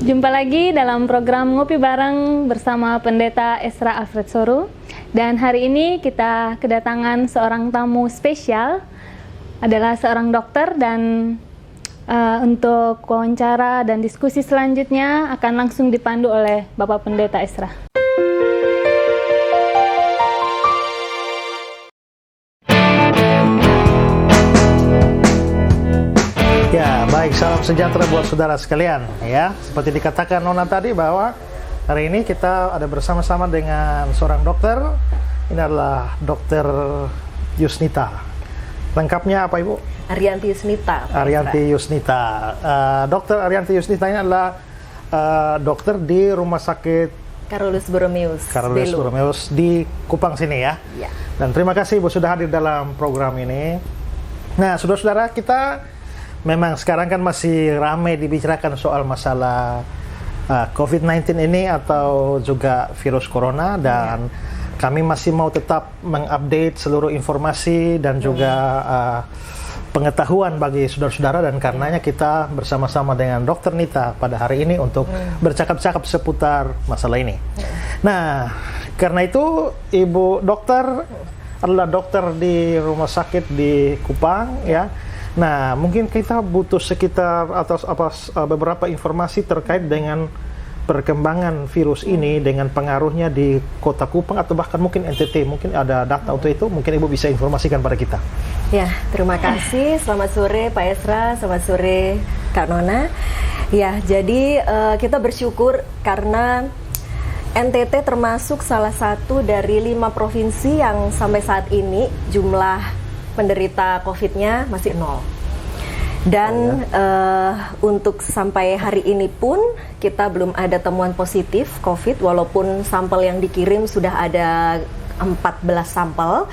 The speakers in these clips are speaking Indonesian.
Jumpa lagi dalam program Ngopi Bareng bersama Pendeta Esra Alfred Soru. Dan hari ini kita kedatangan seorang tamu spesial, adalah seorang dokter, dan untuk wawancara dan diskusi selanjutnya akan langsung dipandu oleh Bapak Pendeta Esra. Ya, baik, salam sejahtera buat saudara sekalian. Ya, seperti dikatakan Nona tadi bahwa hari ini kita ada bersama-sama dengan seorang dokter. Ini adalah Dokter Yusnita. Lengkapnya apa, Ibu? Arianti Yusnita. Arianti Yusnita. Dokter Arianti Yusnita ini adalah dokter di Rumah Sakit Carolus Borromeus di Kupang sini ya. Ya. Dan terima kasih Ibu sudah hadir dalam program ini. Nah, saudara-saudara, kita memang sekarang kan masih ramai dibicarakan soal masalah COVID-19 ini atau juga virus corona, dan kami masih mau tetap mengupdate seluruh informasi dan juga pengetahuan bagi saudara-saudara, dan karenanya kita bersama-sama dengan Dr. Nita pada hari ini untuk bercakap-cakap seputar masalah ini. Nah, karena itu Ibu dokter adalah dokter di rumah sakit di Kupang ya. Nah, mungkin kita butuh sekitar beberapa informasi terkait dengan perkembangan virus ini dengan pengaruhnya di Kota Kupang atau bahkan mungkin NTT. Mungkin ada data untuk itu, mungkin Ibu bisa informasikan pada kita. Ya, terima kasih. Selamat sore Pak Esra, selamat sore Kak Nona. Ya, jadi kita bersyukur karena NTT termasuk salah satu dari 5 provinsi yang sampai saat ini jumlah penderita COVID-nya masih 0. Dan untuk sampai hari ini pun kita belum ada temuan positif COVID, walaupun sampel yang dikirim sudah ada 14 sampel.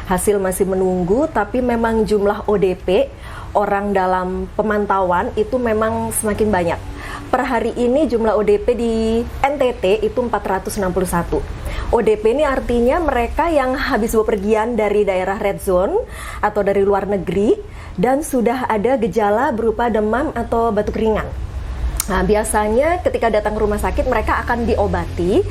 Hasil masih menunggu, tapi memang jumlah ODP, orang dalam pemantauan, itu memang semakin banyak. Per hari ini jumlah ODP di NTT itu 461. ODP ini artinya mereka yang habis bepergian dari daerah red zone atau dari luar negeri dan sudah ada gejala berupa demam atau batuk ringan. Nah, biasanya ketika datang ke rumah sakit mereka akan diobati,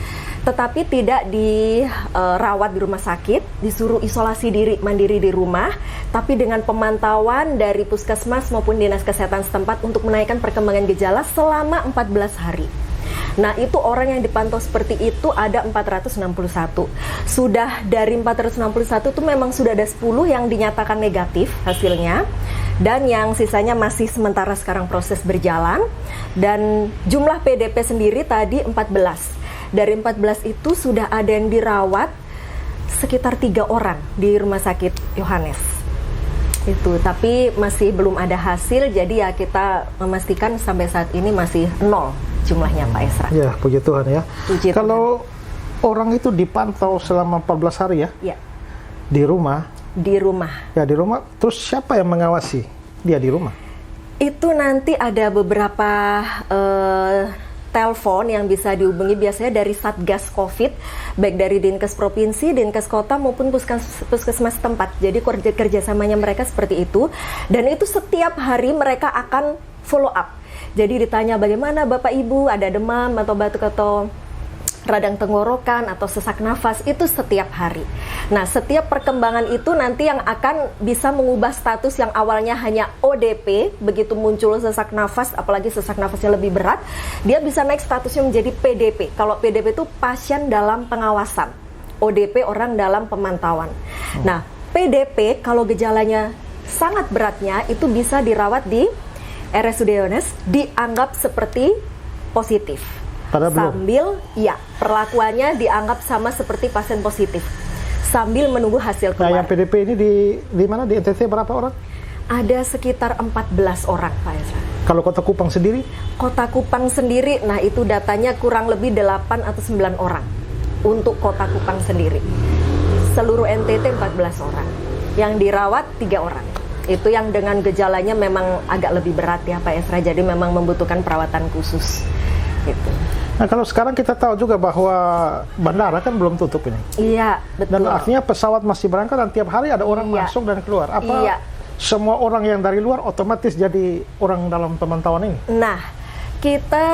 tetapi tidak dirawat di rumah sakit, disuruh isolasi diri mandiri di rumah, tapi dengan pemantauan dari puskesmas maupun dinas kesehatan setempat untuk menaikkan perkembangan gejala selama 14 hari. Nah, itu orang yang dipantau seperti itu ada 461. Sudah dari 461 itu memang sudah ada 10 yang dinyatakan negatif hasilnya, dan yang sisanya masih sementara sekarang proses berjalan. Dan jumlah PDP sendiri tadi 14. Dari 14 itu sudah ada yang dirawat sekitar 3 orang di Rumah Sakit Yohanes. Itu, tapi masih belum ada hasil, jadi ya kita memastikan sampai saat ini masih 0 jumlahnya Pak Esra. Ya, puji Tuhan ya. Puji Kalau Tuhan. Orang itu dipantau selama 14 hari ya? Ya. Di rumah? Di rumah. Ya, di rumah. Terus siapa yang mengawasi dia di rumah? Itu nanti ada beberapa telepon yang bisa dihubungi, biasanya dari Satgas COVID, baik dari Dinkes Provinsi, Dinkes Kota maupun puskesmas tempat. Jadi kerjasamanya mereka seperti itu, dan itu setiap hari mereka akan follow up. Jadi ditanya bagaimana Bapak Ibu, ada demam atau batuk atau radang tenggorokan atau sesak nafas, itu setiap hari. Nah, setiap perkembangan itu nanti yang akan bisa mengubah status yang awalnya hanya ODP, begitu muncul sesak nafas, apalagi sesak nafasnya lebih berat, dia bisa naik statusnya menjadi PDP. Kalau PDP itu pasien dalam pengawasan, ODP orang dalam pemantauan. Nah, PDP kalau gejalanya sangat beratnya itu bisa dirawat di RSUD Yohanes, dianggap seperti positif. Sambil ya perlakuannya dianggap sama seperti pasien positif sambil menunggu hasil keluar. Nah, yang PDP ini di mana, di NTT berapa orang? Ada sekitar 14 orang Pak Esra. Kalau Kota Kupang sendiri? Kota Kupang sendiri, nah itu datanya kurang lebih 8 atau 9 orang untuk Kota Kupang sendiri. Seluruh NTT 14 orang, yang dirawat 3 orang. Itu yang dengan gejalanya memang agak lebih berat ya Pak Esra, jadi memang membutuhkan perawatan khusus gitu. Nah, kalau sekarang kita tahu juga bahwa bandara kan belum tutup ini. Iya, betul. Dan artinya pesawat masih berangkat dan tiap hari ada orang masuk dan keluar. Apa semua orang yang dari luar otomatis jadi orang dalam pemantauan ini? Nah, kita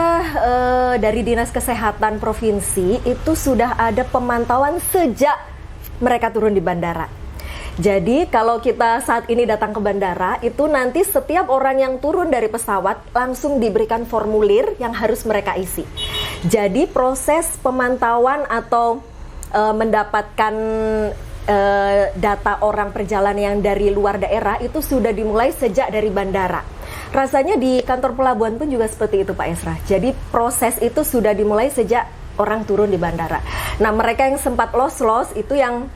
dari Dinas Kesehatan Provinsi itu sudah ada pemantauan sejak mereka turun di bandara. Jadi kalau kita saat ini datang ke bandara, itu nanti setiap orang yang turun dari pesawat langsung diberikan formulir yang harus mereka isi. Jadi proses pemantauan atau mendapatkan data orang perjalanan yang dari luar daerah itu sudah dimulai sejak dari bandara. Rasanya di kantor pelabuhan pun juga seperti itu Pak Esra. Jadi proses itu sudah dimulai sejak orang turun di bandara. Nah mereka yang sempat los itu yang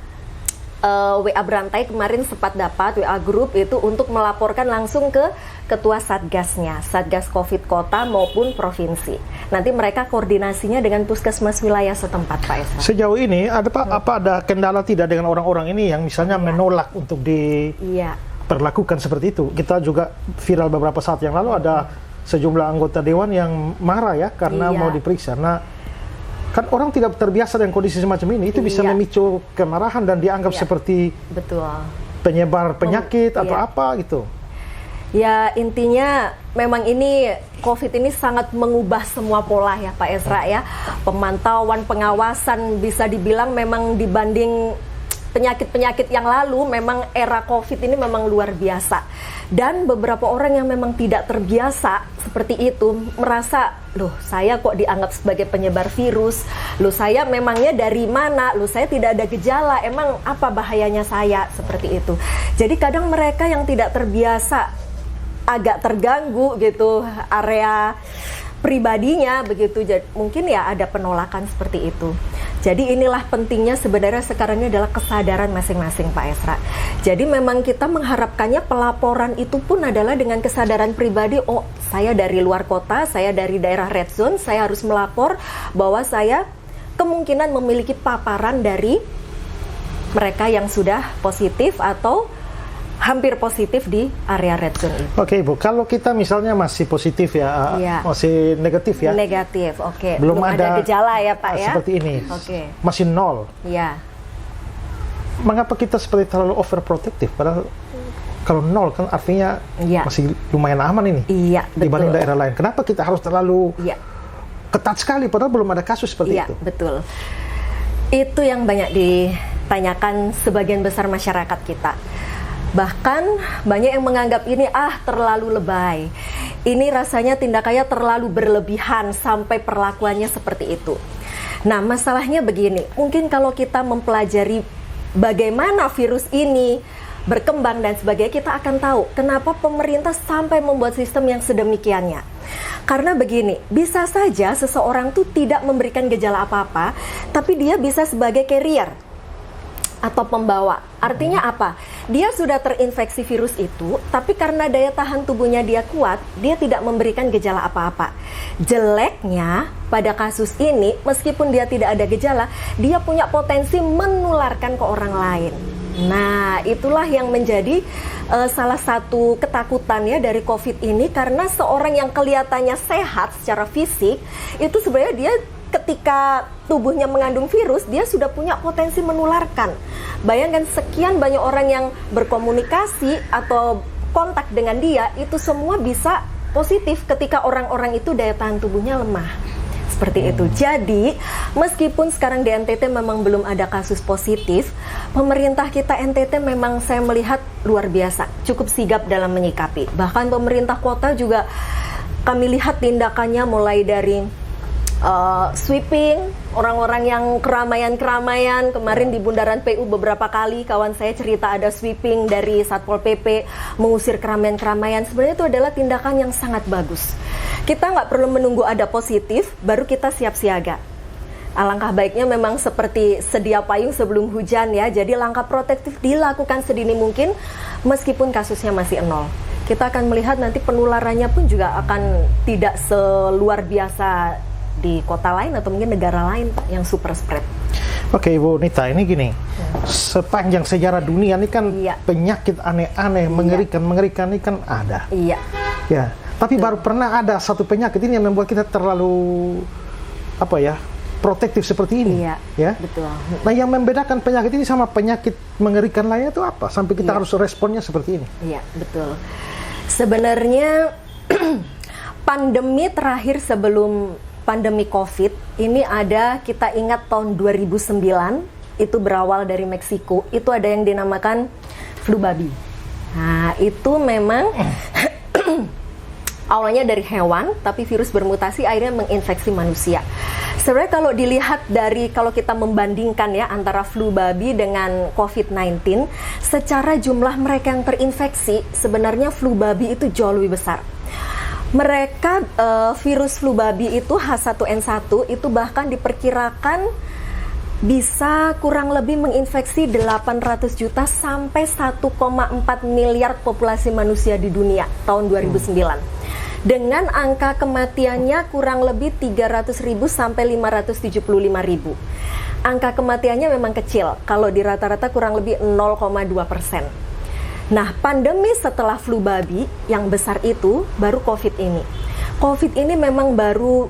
WA berantai kemarin sempat dapat WA grup itu untuk melaporkan langsung ke ketua satgasnya, Satgas Covid Kota maupun provinsi. Nanti mereka koordinasinya dengan puskesmas wilayah setempat Pak Esra. Sejauh ini ada ada kendala tidak dengan orang-orang ini yang misalnya menolak untuk diperlakukan seperti itu? Kita juga viral beberapa saat yang lalu ada sejumlah anggota dewan yang marah ya karena mau diperiksa. Nah kan orang tidak terbiasa dengan kondisi semacam ini, itu bisa memicu kemarahan dan dianggap seperti penyebar penyakit atau apa gitu. Ya intinya memang ini COVID ini sangat mengubah semua pola ya Pak Esra ya. Pemantauan, pengawasan bisa dibilang memang dibanding penyakit-penyakit yang lalu memang era COVID ini memang luar biasa. Dan beberapa orang yang memang tidak terbiasa seperti itu merasa, loh saya kok dianggap sebagai penyebar virus, loh saya memangnya dari mana, loh saya tidak ada gejala, emang apa bahayanya saya, seperti itu. Jadi kadang mereka yang tidak terbiasa agak terganggu gitu area pribadinya begitu, mungkin ya ada penolakan seperti itu. Jadi inilah pentingnya sebenarnya sekarang ini adalah kesadaran masing-masing Pak Esra. Jadi memang kita mengharapkannya pelaporan itu pun adalah dengan kesadaran pribadi, oh saya dari luar kota, saya dari daerah red zone, saya harus melapor bahwa saya kemungkinan memiliki paparan dari mereka yang sudah positif atau hampir positif di area red zone itu. Oke Ibu, kalau kita misalnya masih positif masih negatif ya? Negatif, oke. Belum ada gejala ya Pak ya? Seperti ini, masih nol. Iya. Mengapa kita seperti terlalu overprotective? Padahal kalau nol kan artinya masih lumayan aman ini dibanding daerah lain. Kenapa kita harus terlalu ketat sekali padahal belum ada kasus seperti itu? Iya, betul. Itu yang banyak ditanyakan sebagian besar masyarakat kita. Bahkan banyak yang menganggap ini terlalu lebay. Ini rasanya tindakannya terlalu berlebihan sampai perlakuannya seperti itu. Nah, masalahnya begini, mungkin kalau kita mempelajari bagaimana virus ini berkembang dan sebagainya, kita akan tahu kenapa pemerintah sampai membuat sistem yang sedemikiannya. Karena begini, bisa saja seseorang tuh tidak memberikan gejala apa-apa, tapi dia bisa sebagai carrier atau pembawa. Artinya apa? Dia sudah terinfeksi virus itu, tapi karena daya tahan tubuhnya dia kuat, dia tidak memberikan gejala apa-apa. Jeleknya pada kasus ini, meskipun dia tidak ada gejala, dia punya potensi menularkan ke orang lain. Nah, itulah yang menjadi salah satu ketakutan ya dari COVID ini, karena seorang yang kelihatannya sehat secara fisik, itu sebenarnya dia ketika tubuhnya mengandung virus, dia sudah punya potensi menularkan. Bayangkan sekian banyak orang yang berkomunikasi atau kontak dengan dia, itu semua bisa positif ketika orang-orang itu daya tahan tubuhnya lemah. Seperti itu. Jadi, meskipun sekarang di NTT memang belum ada kasus positif, pemerintah kita NTT memang saya melihat luar biasa, cukup sigap dalam menyikapi. Bahkan pemerintah kota juga kami lihat tindakannya mulai dari sweeping, orang-orang yang keramaian-keramaian. Kemarin di Bundaran PU beberapa kali kawan saya cerita ada sweeping dari Satpol PP mengusir keramaian-keramaian. Sebenarnya itu adalah tindakan yang sangat bagus. Kita nggak perlu menunggu ada positif, baru kita siap siaga. Alangkah baiknya memang seperti sedia payung sebelum hujan ya. Jadi langkah protektif dilakukan sedini mungkin meskipun kasusnya masih nol. Kita akan melihat nanti penularannya pun juga akan tidak seluar biasa di kota lain atau mungkin negara lain Pak yang super spread. Oke Ibu Nita, ini gini, sepanjang sejarah dunia ini kan penyakit aneh-aneh, mengerikan ini kan ada. Iya. Ya, tapi baru pernah ada satu penyakit ini yang membuat kita terlalu protektif seperti ini. Iya. Ya. Betul. Nah, yang membedakan penyakit ini sama penyakit mengerikan lainnya itu apa? Sampai kita harus responnya seperti ini. Iya, betul. Sebenarnya pandemi terakhir sebelum pandemi COVID ini ada, kita ingat tahun 2009, itu berawal dari Meksiko, itu ada yang dinamakan flu babi. Nah, itu memang awalnya dari hewan, tapi virus bermutasi akhirnya menginfeksi manusia. Sebenarnya kalau dilihat dari, kalau kita membandingkan ya antara flu babi dengan COVID-19, secara jumlah mereka yang terinfeksi, sebenarnya flu babi itu jauh lebih besar. Mereka, virus flu babi itu H1N1 itu bahkan diperkirakan bisa kurang lebih menginfeksi 800 juta sampai 1,4 miliar populasi manusia di dunia tahun 2009. Dengan angka kematiannya kurang lebih 300.000 sampai 575.000. Angka kematiannya memang kecil, kalau di rata-rata kurang lebih 0,2%. Nah, pandemi setelah flu babi yang besar itu baru COVID ini. COVID ini memang baru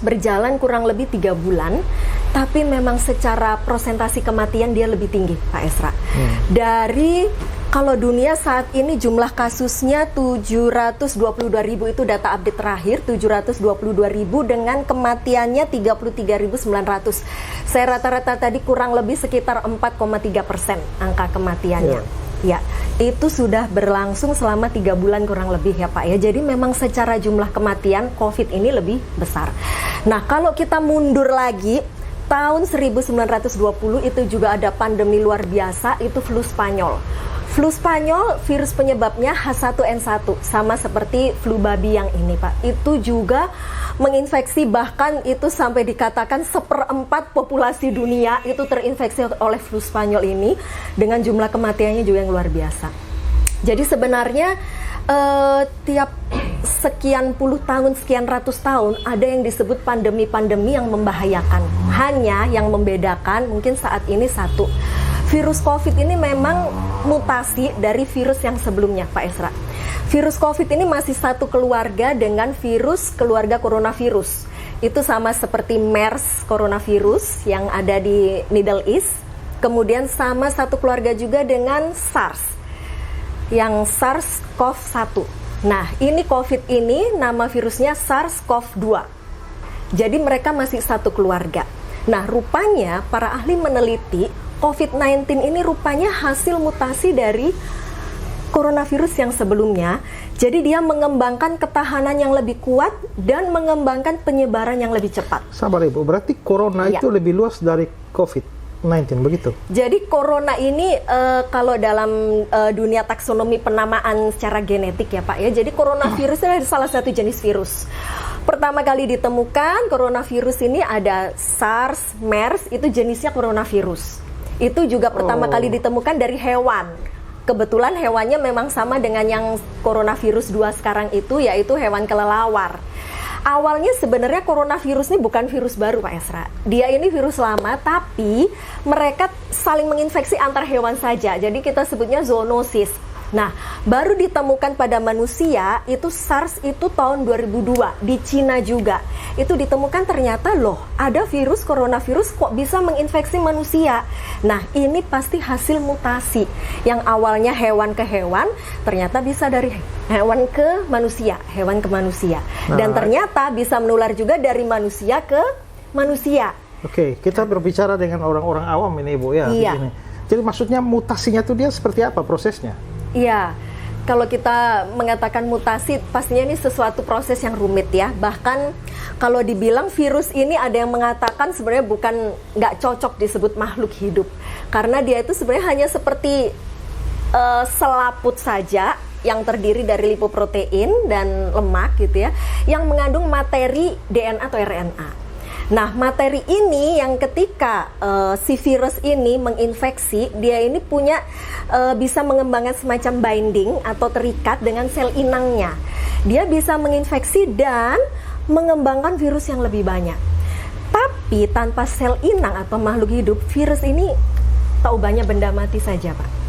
berjalan kurang lebih 3 bulan, tapi memang secara persentase kematian dia lebih tinggi, Pak Esra. Dari, kalau dunia saat ini jumlah kasusnya 722.000, itu data update terakhir, 722.000 dengan kematiannya 33.900. Saya rata-rata tadi kurang lebih sekitar 4,3% angka kematiannya. Ya, itu sudah berlangsung selama 3 bulan kurang lebih ya Pak ya. Jadi memang secara jumlah kematian COVID ini lebih besar. Nah, kalau kita mundur lagi, tahun 1920 itu juga ada pandemi luar biasa, itu flu Spanyol. Flu Spanyol, virus penyebabnya H1N1, sama seperti flu babi yang ini Pak. Itu juga menginfeksi, bahkan itu sampai dikatakan 1/4 populasi dunia itu terinfeksi oleh flu Spanyol ini, dengan jumlah kematiannya juga yang luar biasa. Jadi sebenarnya tiap sekian puluh tahun, sekian ratus tahun ada yang disebut pandemi-pandemi yang membahayakan. Hanya yang membedakan mungkin saat ini satu, virus COVID ini memang mutasi dari virus yang sebelumnya Pak Esra. Virus COVID ini masih satu keluarga dengan virus keluarga coronavirus. Itu sama seperti MERS coronavirus yang ada di Middle East. Kemudian sama satu keluarga juga dengan SARS, yang SARS-CoV-1. Nah, ini COVID ini nama virusnya SARS-CoV-2. Jadi mereka masih satu keluarga. Nah, rupanya para ahli meneliti COVID-19 ini rupanya hasil mutasi dari coronavirus yang sebelumnya. Jadi dia mengembangkan ketahanan yang lebih kuat dan mengembangkan penyebaran yang lebih cepat. Sabar Ibu, berarti corona itu lebih luas dari COVID-19, begitu? Jadi corona ini kalau dalam dunia taksonomi penamaan secara genetik ya Pak ya, jadi coronavirus adalah salah satu jenis virus. Pertama kali ditemukan coronavirus ini ada SARS, MERS, itu jenisnya coronavirus. Itu juga pertama kali ditemukan dari hewan. Kebetulan hewannya memang sama dengan yang coronavirus 2 sekarang itu, yaitu hewan kelelawar. Awalnya sebenarnya coronavirus ini bukan virus baru Pak Esra. Dia ini virus lama, tapi mereka saling menginfeksi antar hewan saja. Jadi kita sebutnya zoonosis. Nah, baru ditemukan pada manusia, itu SARS itu tahun 2002, di Cina juga. Itu ditemukan ternyata loh, ada virus coronavirus kok bisa menginfeksi manusia. Nah, ini pasti hasil mutasi. Yang awalnya hewan ke hewan, ternyata bisa dari hewan ke manusia, hewan ke manusia. Dan ternyata bisa menular juga dari manusia ke manusia. Oke, kita berbicara dengan orang-orang awam ini Ibu ya. Iya. Begini. Jadi maksudnya mutasinya tuh dia seperti apa prosesnya? Iya, kalau kita mengatakan mutasi, pastinya ini sesuatu proses yang rumit ya. Bahkan kalau dibilang virus ini ada yang mengatakan sebenarnya bukan, nggak cocok disebut makhluk hidup. Karena dia itu sebenarnya hanya seperti selaput saja yang terdiri dari lipoprotein dan lemak gitu ya, yang mengandung materi DNA atau RNA. Nah, materi ini yang ketika si virus ini menginfeksi, dia ini punya bisa mengembangkan semacam binding atau terikat dengan sel inangnya. Dia bisa menginfeksi dan mengembangkan virus yang lebih banyak. Tapi tanpa sel inang atau makhluk hidup, virus ini tak ubahnya benda mati saja, Pak.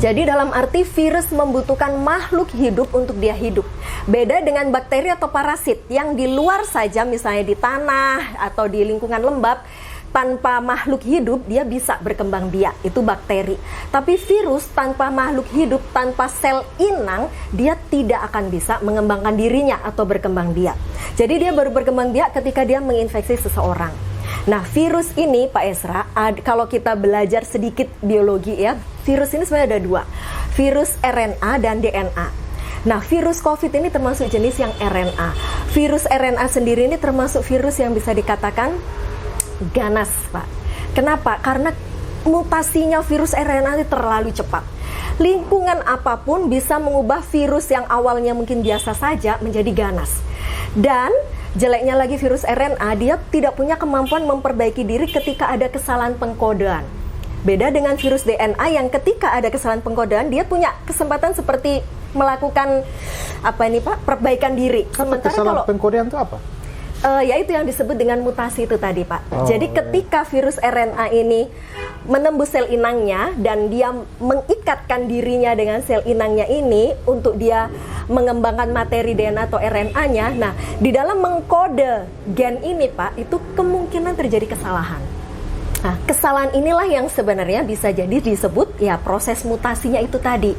Jadi dalam arti virus membutuhkan makhluk hidup untuk dia hidup. Beda dengan bakteri atau parasit yang di luar saja, misalnya di tanah atau di lingkungan lembab, tanpa makhluk hidup dia bisa berkembang biak, itu bakteri. Tapi virus tanpa makhluk hidup, tanpa sel inang, dia tidak akan bisa mengembangkan dirinya atau berkembang biak. Jadi dia baru berkembang biak ketika dia menginfeksi seseorang. Nah, virus ini Pak Esra, kalau kita belajar sedikit biologi ya, virus ini sebenarnya ada dua, virus RNA dan DNA. Nah, virus COVID ini termasuk jenis yang RNA. Virus RNA sendiri ini termasuk virus yang bisa dikatakan ganas, Pak. Kenapa? Karena mutasinya virus RNA ini terlalu cepat. Lingkungan apapun bisa mengubah virus yang awalnya mungkin biasa saja menjadi ganas. Dan jeleknya lagi virus RNA, dia tidak punya kemampuan memperbaiki diri ketika ada kesalahan pengkodean. Beda dengan virus DNA yang ketika ada kesalahan pengkodean, dia punya kesempatan seperti melakukan perbaikan diri. Sementara kesalahan pengkodean itu apa? Yaitu yang disebut dengan mutasi itu tadi, Pak. Jadi ketika virus RNA ini menembus sel inangnya dan dia mengikatkan dirinya dengan sel inangnya ini untuk dia mengembangkan materi DNA atau RNA-nya, nah di dalam mengkode gen ini, Pak, itu kemungkinan terjadi kesalahan. Nah, kesalahan inilah yang sebenarnya bisa jadi disebut ya proses mutasinya itu tadi.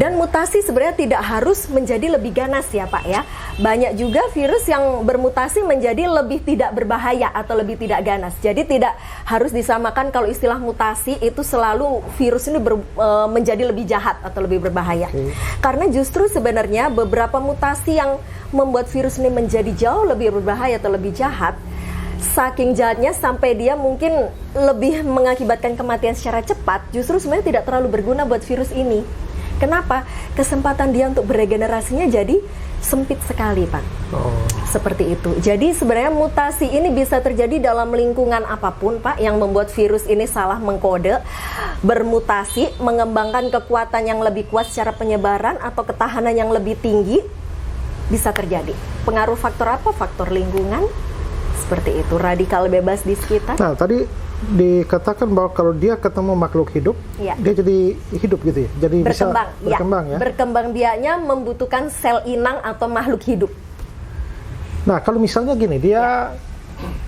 Dan mutasi sebenarnya tidak harus menjadi lebih ganas ya Pak ya. Banyak juga virus yang bermutasi menjadi lebih tidak berbahaya atau lebih tidak ganas. Jadi tidak harus disamakan kalau istilah mutasi itu selalu virus ini menjadi lebih jahat atau lebih berbahaya. Karena justru sebenarnya beberapa mutasi yang membuat virus ini menjadi jauh lebih berbahaya atau lebih jahat, saking jahatnya sampai dia mungkin lebih mengakibatkan kematian secara cepat, justru sebenarnya tidak terlalu berguna buat virus ini. Kenapa? Kesempatan dia untuk beregenerasinya jadi sempit sekali, Pak. Seperti itu. Jadi sebenarnya mutasi ini bisa terjadi dalam lingkungan apapun, Pak, yang membuat virus ini salah mengkode, bermutasi, mengembangkan kekuatan yang lebih kuat secara penyebaran atau ketahanan yang lebih tinggi, bisa terjadi. Pengaruh faktor apa? Faktor lingkungan. Seperti itu, radikal bebas di sekitar. Nah, tadi dikatakan bahwa kalau dia ketemu makhluk hidup, dia jadi hidup gitu ya? Jadi berkembang, bisa berkembang ya? Berkembang biaknya membutuhkan sel inang atau makhluk hidup. Nah, kalau misalnya gini, dia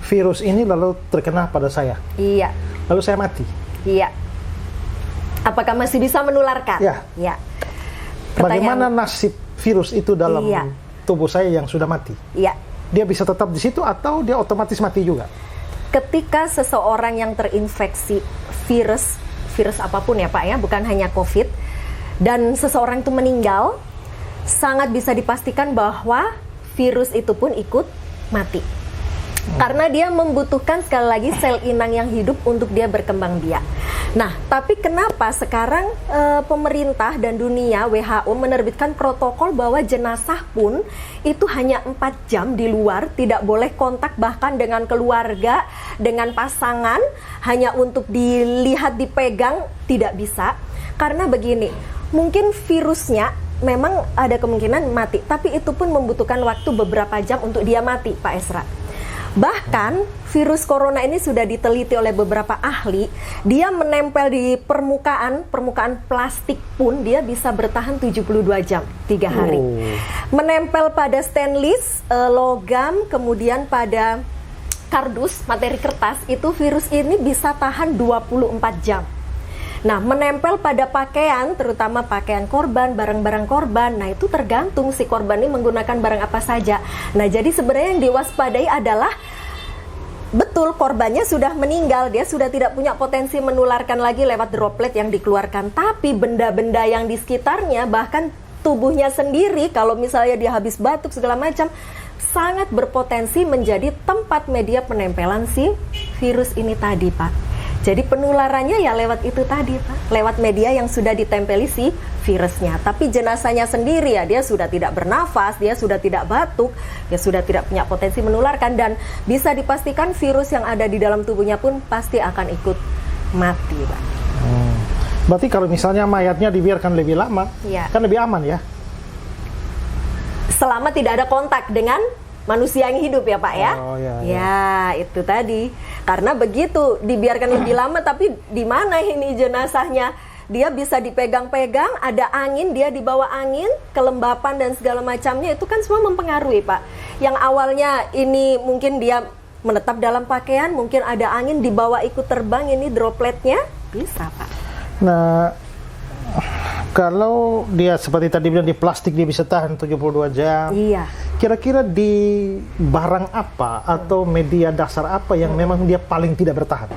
virus ini lalu terkena pada saya. Iya. Lalu saya mati. Iya. Apakah masih bisa menularkan? Iya. Bagaimana nasib virus itu dalam tubuh saya yang sudah mati? Iya. Dia bisa tetap di situ atau dia otomatis mati juga? Ketika seseorang yang terinfeksi virus apapun ya Pak ya, bukan hanya COVID, dan seseorang itu meninggal, sangat bisa dipastikan bahwa virus itu pun ikut mati. Karena dia membutuhkan sekali lagi sel inang yang hidup untuk dia berkembang biak. Nah, tapi kenapa sekarang pemerintah dan dunia WHO menerbitkan protokol bahwa jenazah pun itu hanya 4 jam di luar, tidak boleh kontak bahkan dengan keluarga, dengan pasangan, hanya untuk dilihat, dipegang, tidak bisa. Karena begini, mungkin virusnya memang ada kemungkinan mati, tapi itu pun membutuhkan waktu beberapa jam untuk dia mati, Pak Esra. Bahkan virus corona ini sudah diteliti oleh beberapa ahli, dia menempel di permukaan plastik pun dia bisa bertahan 72 jam, 3 hari. Menempel pada stainless, logam, kemudian pada kardus, materi kertas, itu virus ini bisa tahan 24 jam. Nah, menempel pada pakaian, terutama pakaian korban, barang-barang korban, nah itu tergantung si korban ini menggunakan barang apa saja. Nah, jadi sebenarnya yang diwaspadai adalah betul korbannya sudah meninggal, dia sudah tidak punya potensi menularkan lagi lewat droplet yang dikeluarkan. Tapi benda-benda yang di sekitarnya, bahkan tubuhnya sendiri, kalau misalnya dia habis batuk segala macam, sangat berpotensi menjadi tempat media penempelan si virus ini tadi, Pak. Jadi penularannya ya lewat itu tadi, Pak. Lewat media yang sudah ditempeli si virusnya. Tapi jenazahnya sendiri ya, dia sudah tidak bernafas, dia sudah tidak batuk, dia sudah tidak punya potensi menularkan. Dan bisa dipastikan virus yang ada di dalam tubuhnya pun pasti akan ikut mati, Pak. Berarti kalau misalnya mayatnya dibiarkan lebih lama, kan lebih aman ya? Selama tidak ada kontak dengan manusia yang hidup ya Pak ya. Ya itu tadi. Karena begitu dibiarkan lebih lama, tapi di mana ini jenazahnya? Dia bisa dipegang-pegang, ada angin, dia dibawa angin, kelembapan dan segala macamnya, itu kan semua mempengaruhi Pak. Yang awalnya ini mungkin dia menetap dalam pakaian, mungkin ada angin dibawa ikut terbang ini dropletnya, bisa Pak. Nah, kalau dia seperti tadi bilang di plastik dia bisa tahan 72 jam. Iya. Kira-kira di barang apa atau media dasar apa yang memang dia paling tidak bertahan?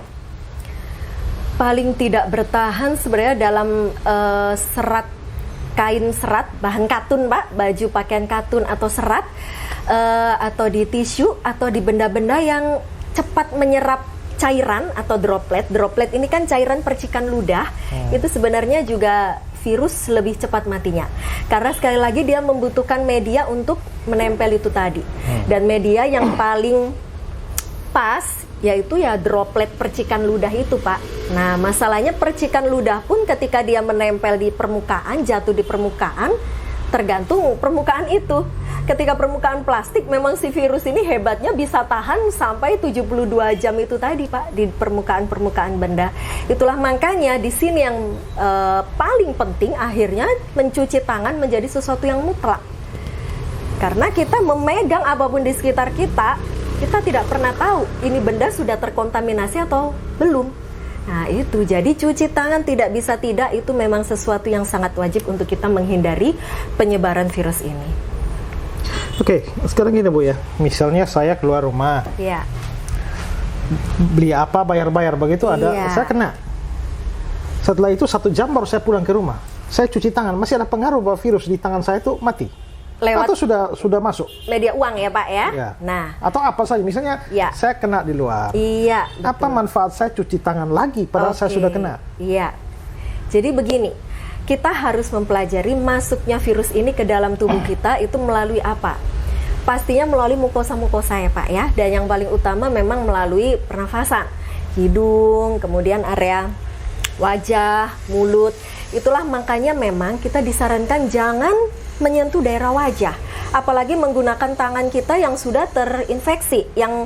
Paling tidak bertahan sebenarnya dalam serat, kain serat, bahan katun Pak, baju pakaian katun atau serat, atau di tisu atau di benda-benda yang cepat menyerap cairan atau droplet. Droplet ini kan cairan percikan ludah, itu sebenarnya juga virus lebih cepat matinya. Karena sekali lagi dia membutuhkan media untuk menempel itu tadi. Dan media yang paling pas yaitu ya droplet percikan ludah itu Pak. Nah masalahnya percikan ludah pun ketika dia menempel di permukaan, jatuh di permukaan, tergantung permukaan itu. Ketika permukaan plastik memang si virus ini hebatnya bisa tahan sampai 72 jam itu tadi Pak di permukaan benda. Itulah makanya di sini yang paling penting akhirnya mencuci tangan menjadi sesuatu yang mutlak. Karena kita memegang apapun di sekitar kita, kita tidak pernah tahu ini benda sudah terkontaminasi atau belum. Nah itu, jadi cuci tangan tidak bisa tidak, itu memang sesuatu yang sangat wajib untuk kita menghindari penyebaran virus ini. Oke, sekarang gini Bu ya, misalnya saya keluar rumah, Iya. beli apa, bayar-bayar begitu, ada, Iya. saya kena. Setelah itu 1 jam baru saya pulang ke rumah, saya cuci tangan, masih ada pengaruh bahwa virus di tangan saya itu mati? Lewat Atau sudah masuk? media uang ya Pak ya? Ya. Nah, Atau apa saja, misalnya Ya. saya kena di luar, iya. apa manfaat saya cuci tangan lagi padahal saya Oke. sudah kena? Iya. Jadi begini, kita harus mempelajari masuknya virus ini ke dalam tubuh kita itu melalui apa? Pastinya melalui mukosa-mukosa ya Pak ya. Dan yang paling utama memang melalui pernafasan. Hidung, kemudian area wajah, mulut. Itulah makanya memang kita disarankan jangan menyentuh daerah wajah. Apalagi menggunakan tangan kita yang sudah terinfeksi, yang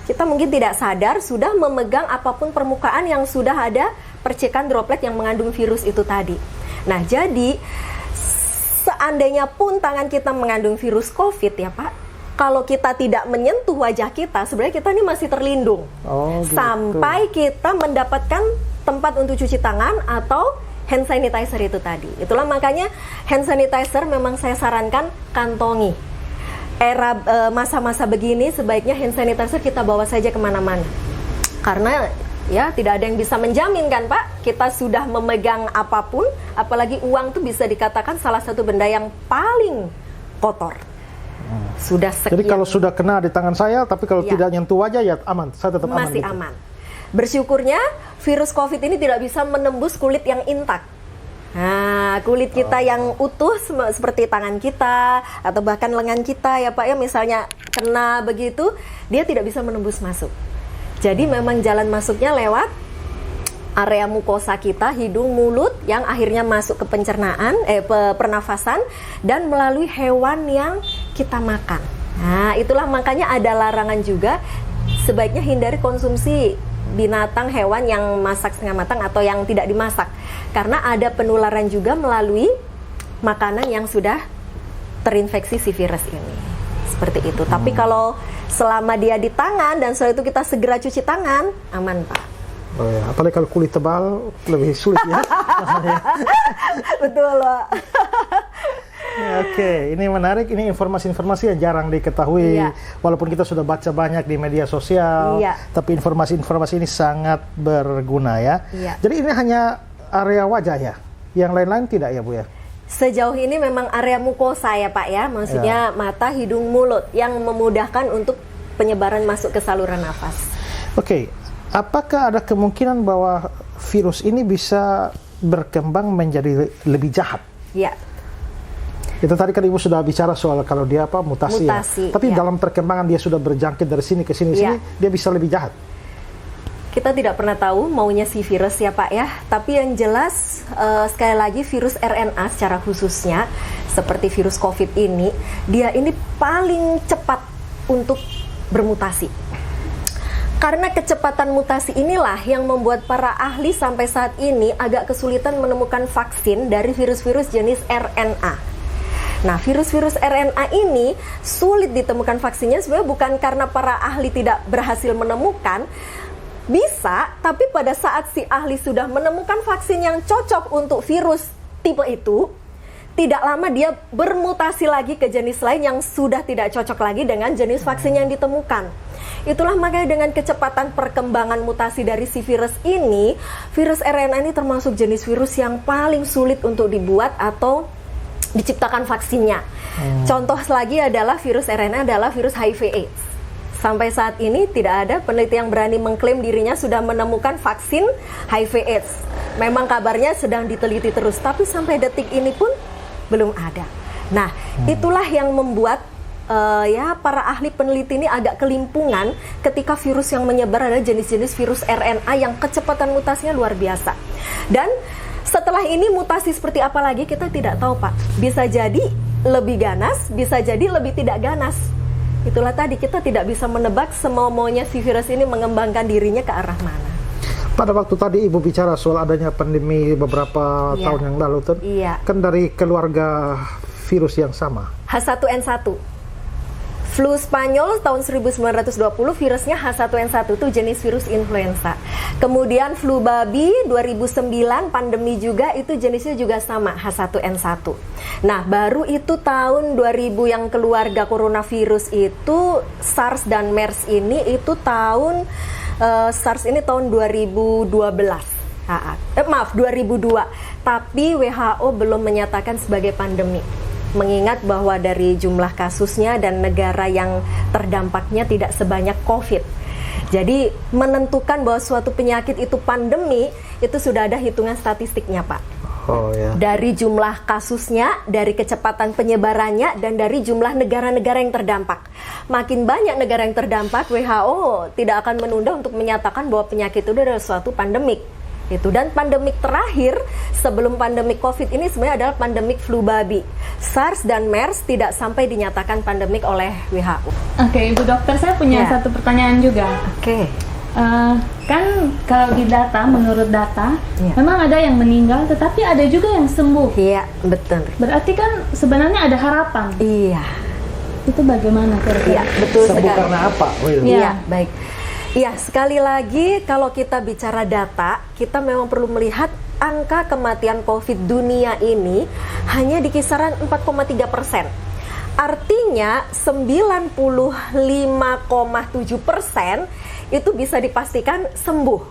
kita mungkin tidak sadar sudah memegang apapun permukaan yang sudah ada percikan droplet yang mengandung virus itu tadi. Nah, jadi seandainya pun tangan kita mengandung virus COVID ya Pak, kalau kita tidak menyentuh wajah kita, sebenarnya kita ini masih terlindung. Oh, gitu. Sampai kita mendapatkan tempat untuk cuci tangan atau hand sanitizer itu tadi. Itulah makanya hand sanitizer memang saya sarankan kantongi. Era masa-masa begini sebaiknya hand sanitizer kita bawa saja kemana-mana. Karena ya tidak ada yang bisa menjamin kan Pak, kita sudah memegang apapun, apalagi uang tuh bisa dikatakan salah satu benda yang paling kotor. Sudah sekian. Jadi kalau sudah kena di tangan saya, tapi kalau Ya. tidak nyentuh wajah ya aman, saya tetap aman. Masih gitu. aman. Bersyukurnya virus COVID ini tidak bisa menembus kulit yang intak. Nah, kulit kita yang utuh seperti tangan kita atau bahkan lengan kita ya Pak ya, misalnya kena begitu, dia tidak bisa menembus masuk. Jadi memang jalan masuknya lewat area mukosa kita, hidung, mulut yang akhirnya masuk ke pencernaan, pernafasan dan melalui hewan yang kita makan. Nah, itulah makanya ada larangan juga sebaiknya hindari konsumsi binatang, hewan yang masak setengah matang atau yang tidak dimasak. Karena ada penularan juga melalui makanan yang sudah terinfeksi si virus ini. Seperti itu. Tapi kalau selama dia di tangan dan setelah itu kita segera cuci tangan, aman Pak. Oh ya, apalagi kalau kulit tebal lebih sulit ya. Betul Pak. Ya, Oke, ini menarik. Ini informasi-informasi yang jarang diketahui. Iya. Walaupun kita sudah baca banyak di media sosial, Iya. tapi informasi-informasi ini sangat berguna ya. Iya. Jadi ini hanya area wajah ya, yang lain-lain tidak ya Bu ya? Sejauh ini memang area mukosa ya Pak ya, maksudnya mata, hidung, mulut yang memudahkan untuk penyebaran masuk ke saluran nafas. Oke, apakah ada kemungkinan bahwa virus ini bisa berkembang menjadi lebih jahat? Ya. Itu tadi kan Ibu sudah bicara soal kalau dia mutasi ya. Mutasi, Tapi ya. dalam perkembangan dia sudah berjangkit dari sini ke sini, Ya. dia bisa lebih jahat. Kita tidak pernah tahu maunya si virus ya Pak ya. Tapi yang jelas sekali lagi virus RNA secara khususnya seperti virus COVID ini, dia ini paling cepat untuk bermutasi. Karena kecepatan mutasi inilah yang membuat para ahli sampai saat ini agak kesulitan menemukan vaksin dari virus-virus jenis RNA. Nah, virus-virus RNA ini sulit ditemukan vaksinnya sebenarnya bukan karena para ahli tidak berhasil menemukan, bisa, tapi pada saat si ahli sudah menemukan vaksin yang cocok untuk virus tipe itu, tidak lama dia bermutasi lagi ke jenis lain yang sudah tidak cocok lagi dengan jenis vaksin yang ditemukan. Itulah makanya dengan kecepatan perkembangan mutasi dari si virus ini, virus RNA ini termasuk jenis virus yang paling sulit untuk dibuat atau diciptakan vaksinnya. Contoh lagi adalah virus RNA adalah virus HIV/AIDS. Sampai saat ini tidak ada peneliti yang berani mengklaim dirinya sudah menemukan vaksin HIV/AIDS. Memang kabarnya sedang diteliti terus, tapi sampai detik ini pun belum ada. Nah, itulah yang membuat para ahli peneliti ini agak kelimpungan ketika virus yang menyebar adalah jenis-jenis virus RNA yang kecepatan mutasinya luar biasa. Dan setelah ini mutasi seperti apa lagi kita tidak tahu, Pak. Bisa jadi lebih ganas, bisa jadi lebih tidak ganas. Itulah tadi kita tidak bisa menebak semau-maunya si virus ini mengembangkan dirinya ke arah mana. Pada waktu tadi Ibu bicara soal adanya pandemi beberapa tahun yang lalu, kan dari keluarga virus yang sama. H1N1. Flu Spanyol tahun 1920 virusnya H1N1 itu jenis virus influenza. Kemudian flu babi 2009 pandemi juga itu jenisnya juga sama H1N1. Nah, baru itu tahun 2000 yang keluarga coronavirus itu SARS dan MERS ini itu tahun SARS ini tahun 2012. 2002. Tapi WHO belum menyatakan sebagai pandemi. Mengingat bahwa dari jumlah kasusnya dan negara yang terdampaknya tidak sebanyak COVID. Jadi menentukan bahwa suatu penyakit itu pandemi itu sudah ada hitungan statistiknya, Pak. Dari jumlah kasusnya, dari kecepatan penyebarannya, dan dari jumlah negara-negara yang terdampak. Makin banyak negara yang terdampak, WHO tidak akan menunda untuk menyatakan bahwa penyakit itu adalah suatu pandemik. Dan pandemik terakhir sebelum pandemik COVID ini sebenarnya adalah pandemik flu babi. SARS dan MERS tidak sampai dinyatakan pandemik oleh WHO. Oke, Ibu Dokter, saya punya satu pertanyaan juga. Kan kalau di data, menurut data, memang ada yang meninggal, tetapi ada juga yang sembuh. Iya, betul. Berarti kan sebenarnya ada harapan. Iya. Itu bagaimana kira-kira? Iya, betul sekali. Sembuh karena apa? Iya, baik. Ya, sekali lagi kalau kita bicara data, kita memang perlu melihat angka kematian COVID dunia ini hanya di kisaran 4,3%. Artinya 95,7% itu bisa dipastikan sembuh.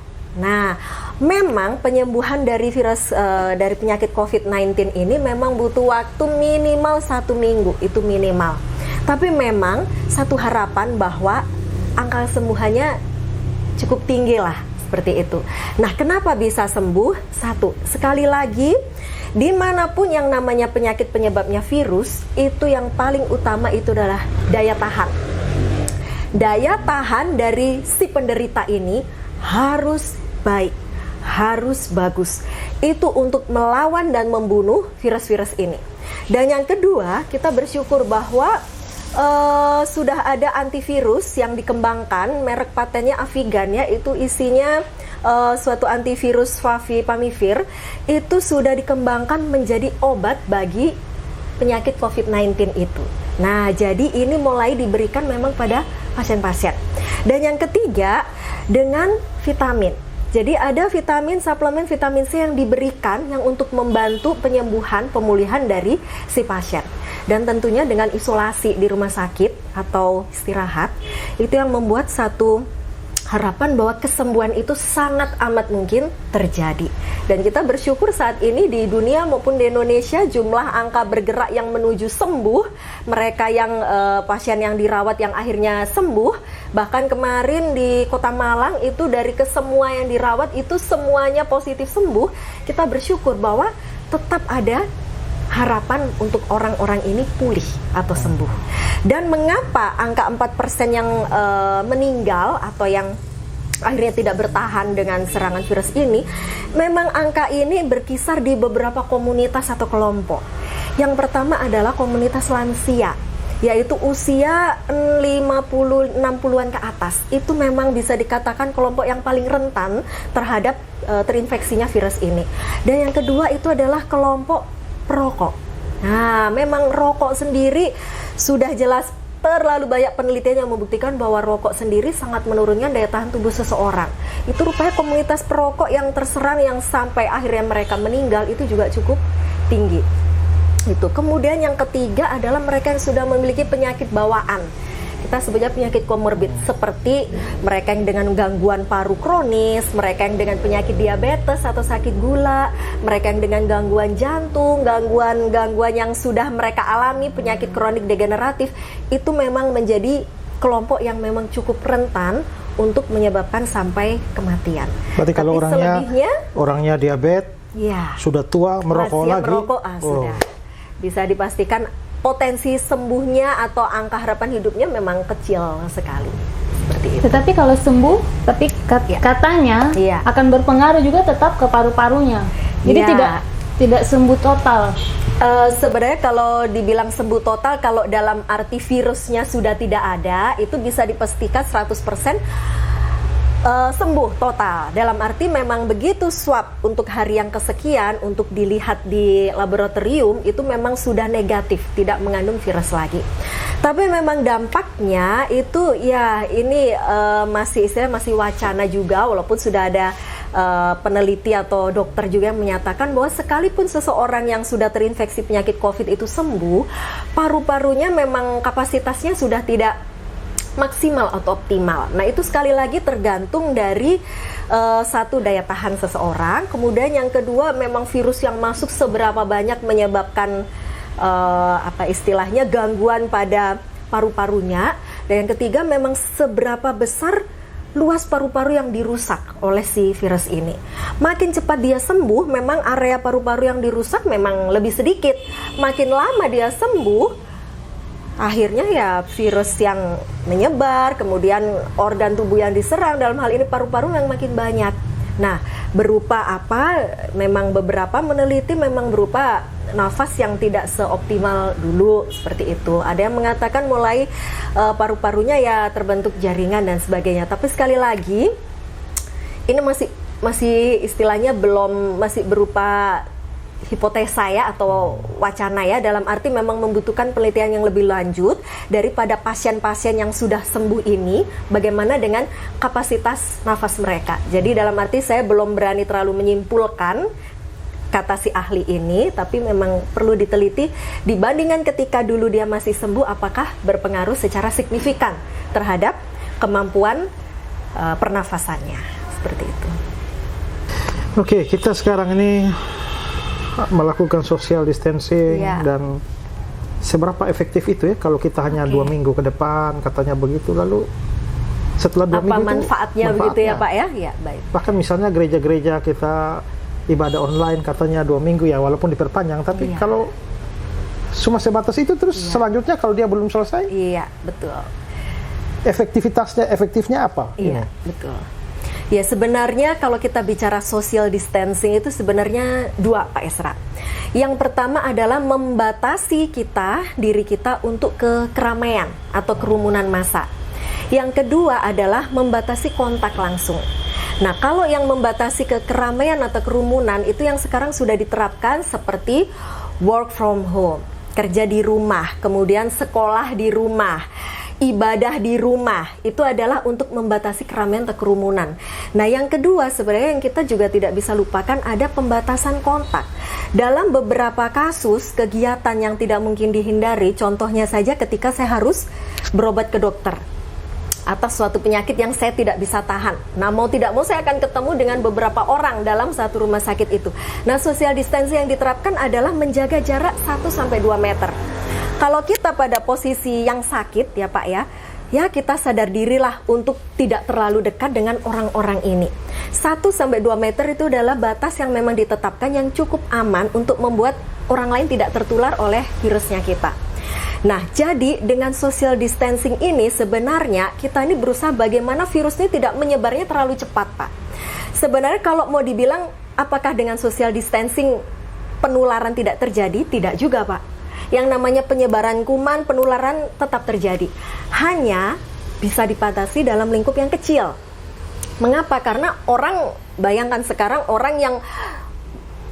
Nah, memang penyembuhan dari virus dari penyakit COVID-19 ini memang butuh waktu minimal 1 minggu, itu minimal. Tapi memang satu harapan bahwa angka sembuhannya cukup tinggi lah, seperti itu. Nah, kenapa bisa sembuh? Satu, sekali lagi, dimanapun yang namanya penyakit penyebabnya virus, itu yang paling utama itu adalah daya tahan. Daya tahan dari si penderita ini harus baik, harus bagus. Itu untuk melawan dan membunuh virus-virus ini. Dan yang kedua, kita bersyukur bahwa sudah ada antivirus yang dikembangkan, merek patennya Avigan ya, itu isinya suatu antivirus Favipiravir, itu sudah dikembangkan menjadi obat bagi penyakit COVID-19 itu. Nah, jadi ini mulai diberikan memang pada pasien-pasien. Dan yang ketiga, dengan vitamin. Jadi ada vitamin, suplemen vitamin C yang diberikan yang untuk membantu penyembuhan, pemulihan dari si pasien. Dan tentunya dengan isolasi di rumah sakit atau istirahat, itu yang membuat satu harapan bahwa kesembuhan itu sangat amat mungkin terjadi. Dan kita bersyukur saat ini di dunia maupun di Indonesia jumlah angka bergerak yang menuju sembuh, mereka yang pasien yang dirawat yang akhirnya sembuh, bahkan kemarin di Kota Malang itu dari kesemua yang dirawat itu semuanya positif sembuh. Kita bersyukur bahwa tetap ada harapan untuk orang-orang ini pulih atau sembuh. Dan mengapa angka 4% yang meninggal atau yang akhirnya tidak bertahan dengan serangan virus ini? Memang angka ini berkisar di beberapa komunitas atau kelompok. Yang pertama adalah komunitas lansia, yaitu usia 50-60an ke atas. Itu memang bisa dikatakan kelompok yang paling rentan terhadap terinfeksinya virus ini. Dan yang kedua itu adalah kelompok perokok. Nah, memang rokok sendiri sudah jelas terlalu banyak penelitian yang membuktikan bahwa rokok sendiri sangat menurunkan daya tahan tubuh seseorang. Itu rupanya komunitas perokok yang terserang yang sampai akhirnya mereka meninggal itu juga cukup tinggi. Itu. Kemudian yang ketiga adalah mereka yang sudah memiliki penyakit bawaan. Kita sebutnya penyakit komorbid, seperti mereka yang dengan gangguan paru kronis, mereka yang dengan penyakit diabetes atau sakit gula, mereka yang dengan gangguan jantung, gangguan yang sudah mereka alami, penyakit kronik degeneratif, itu memang menjadi kelompok yang memang cukup rentan untuk menyebabkan sampai kematian. Berarti kalau orangnya diabetes, ya, sudah tua, merokok lagi, sudah bisa dipastikan potensi sembuhnya atau angka harapan hidupnya memang kecil sekali. Seperti itu. Tetapi kalau sembuh, tapi katanya akan berpengaruh juga tetap ke paru-parunya. Jadi tidak sembuh total. Sebenarnya kalau dibilang sembuh total, kalau dalam arti virusnya sudah tidak ada, itu bisa dipastikan 100% sembuh total. Dalam arti memang begitu swab untuk hari yang kesekian untuk dilihat di laboratorium itu memang sudah negatif, tidak mengandung virus lagi. Tapi memang dampaknya itu ya ini masih wacana juga, walaupun sudah ada peneliti atau dokter juga yang menyatakan bahwa sekalipun seseorang yang sudah terinfeksi penyakit COVID itu sembuh, paru-parunya memang kapasitasnya sudah tidak maksimal atau optimal. Nah, itu sekali lagi tergantung dari satu, daya tahan seseorang, kemudian yang kedua memang virus yang masuk seberapa banyak menyebabkan istilahnya gangguan pada paru-parunya, dan yang ketiga memang seberapa besar luas paru-paru yang dirusak oleh si virus ini. Makin cepat dia sembuh, memang area paru-paru yang dirusak memang lebih sedikit. Makin lama dia sembuh, akhirnya ya virus yang menyebar, kemudian organ tubuh yang diserang, dalam hal ini paru-paru yang makin banyak. Nah, berupa apa? Memang beberapa meneliti memang berupa nafas yang tidak seoptimal dulu, seperti itu. Ada yang mengatakan mulai paru-parunya ya terbentuk jaringan dan sebagainya. Tapi sekali lagi, ini masih istilahnya masih berupa hipotesa ya atau wacana ya, dalam arti memang membutuhkan penelitian yang lebih lanjut daripada pasien-pasien yang sudah sembuh ini, bagaimana dengan kapasitas nafas mereka. Jadi dalam arti saya belum berani terlalu menyimpulkan kata si ahli ini, tapi memang perlu diteliti dibandingkan ketika dulu dia masih sembuh, apakah berpengaruh secara signifikan terhadap kemampuan pernafasannya, seperti itu. Oke, kita sekarang ini melakukan social distancing dan seberapa efektif itu ya kalau kita hanya 2 minggu ke depan katanya begitu, lalu setelah 2 minggu manfaatnya begitu ya Pak ya? Ya, baik. Bahkan misalnya gereja-gereja kita ibadah online katanya 2 minggu ya, walaupun diperpanjang, tapi kalau cuma sebatas itu terus selanjutnya kalau dia belum selesai, betul. Efektifnya apa? Iya, betul. Ya, sebenarnya kalau kita bicara social distancing itu sebenarnya 2 Pak Esra. Yang pertama adalah membatasi diri kita untuk ke keramaian atau kerumunan massa. Yang kedua adalah membatasi kontak langsung. Nah, kalau yang membatasi ke keramaian atau kerumunan itu yang sekarang sudah diterapkan seperti work from home, kerja di rumah, kemudian sekolah di rumah, ibadah di rumah, itu adalah untuk membatasi keramaian atau kerumunan. Nah, yang kedua sebenarnya yang kita juga tidak bisa lupakan ada pembatasan kontak. Dalam beberapa kasus kegiatan yang tidak mungkin dihindari, contohnya saja ketika saya harus berobat ke dokter atas suatu penyakit yang saya tidak bisa tahan. Nah, mau tidak mau saya akan ketemu dengan beberapa orang dalam satu rumah sakit itu. Nah, social distancing yang diterapkan adalah menjaga jarak 1-2 meter. Kalau kita pada posisi yang sakit ya Pak ya kita sadar dirilah untuk tidak terlalu dekat dengan orang-orang ini. 1-2 meter itu adalah batas yang memang ditetapkan yang cukup aman untuk membuat orang lain tidak tertular oleh virusnya kita. Nah, jadi dengan social distancing ini sebenarnya kita ini berusaha bagaimana virus ini tidak menyebarnya terlalu cepat Pak. Sebenarnya kalau mau dibilang apakah dengan social distancing penularan tidak terjadi? Tidak juga Pak. Yang namanya penyebaran kuman, penularan tetap terjadi. Hanya bisa dibatasi dalam lingkup yang kecil. Mengapa? Karena bayangkan sekarang orang yang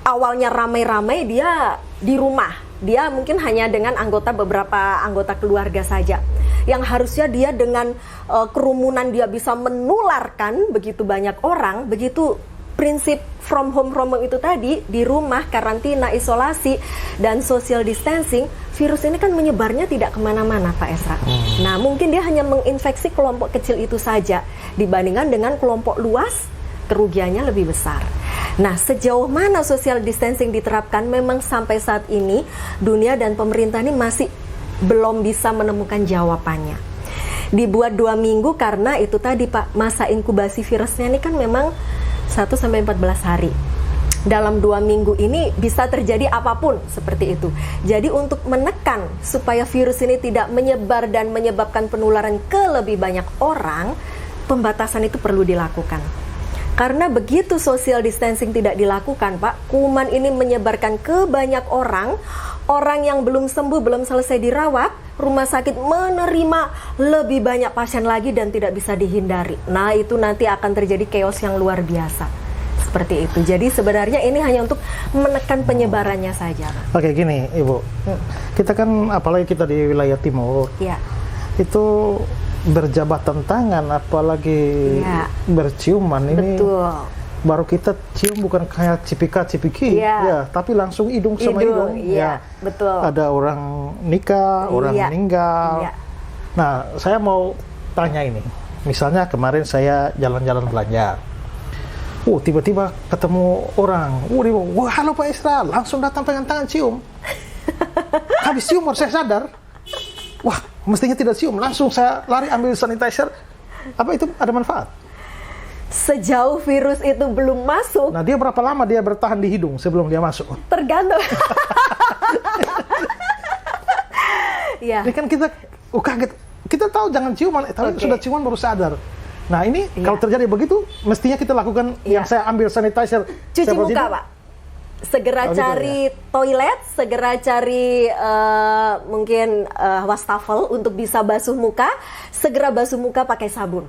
awalnya ramai-ramai dia di rumah. dia mungkin hanya dengan beberapa anggota keluarga saja. Yang harusnya dia dengan kerumunan dia bisa menularkan begitu banyak orang, begitu prinsip from home itu tadi, di rumah, karantina, isolasi, dan social distancing, virus ini kan menyebarnya tidak kemana-mana, Pak Esra. Nah, mungkin dia hanya menginfeksi kelompok kecil itu saja, dibandingkan dengan kelompok luas, kerugiannya lebih besar. Nah, sejauh mana social distancing diterapkan, memang sampai saat ini, dunia dan pemerintah ini masih belum bisa menemukan jawabannya. Dibuat 2 minggu karena itu tadi Pak, masa inkubasi virusnya ini kan memang 1-14 hari. Dalam 2 minggu ini bisa terjadi apapun seperti itu. Jadi untuk menekan supaya virus ini tidak menyebar dan menyebabkan penularan ke lebih banyak orang, pembatasan itu perlu dilakukan. Karena begitu social distancing tidak dilakukan, Pak, kuman ini menyebarkan ke banyak orang yang belum sembuh, belum selesai dirawat, rumah sakit menerima lebih banyak pasien lagi dan tidak bisa dihindari. Nah, itu nanti akan terjadi chaos yang luar biasa. Seperti itu. Jadi sebenarnya ini hanya untuk menekan penyebarannya saja, Pak. Oke, gini, Ibu. Kita kan, apalagi kita di wilayah timur, itu berjabatan tangan, apalagi berciuman. Ini baru kita cium bukan kayak cipika-cipiki, tapi langsung hidung sama hidung. Betul. Ada orang nikah, orang meninggal. Nah, saya mau tanya ini. Misalnya kemarin saya jalan-jalan belanja. Tiba-tiba ketemu orang. Dia bilang, "Wah, halo Pak Esra." Langsung datang pegang tangan cium. Habis cium baru saya sadar. Wah, mestinya tidak cium. Langsung saya lari ambil sanitizer. Apa itu ada manfaat? Sejauh virus itu belum masuk. Nah, dia berapa lama dia bertahan di hidung sebelum dia masuk? Tergantung. Ini kan kita kaget. Kita tahu jangan ciuman, tapi sudah ciuman baru sadar. Nah, ini kalau terjadi begitu, mestinya kita lakukan yang saya ambil sanitizer. Cuci muka, Pak. Segera cari toilet, segera cari mungkin wastafel untuk bisa basuh muka, segera basuh muka pakai sabun.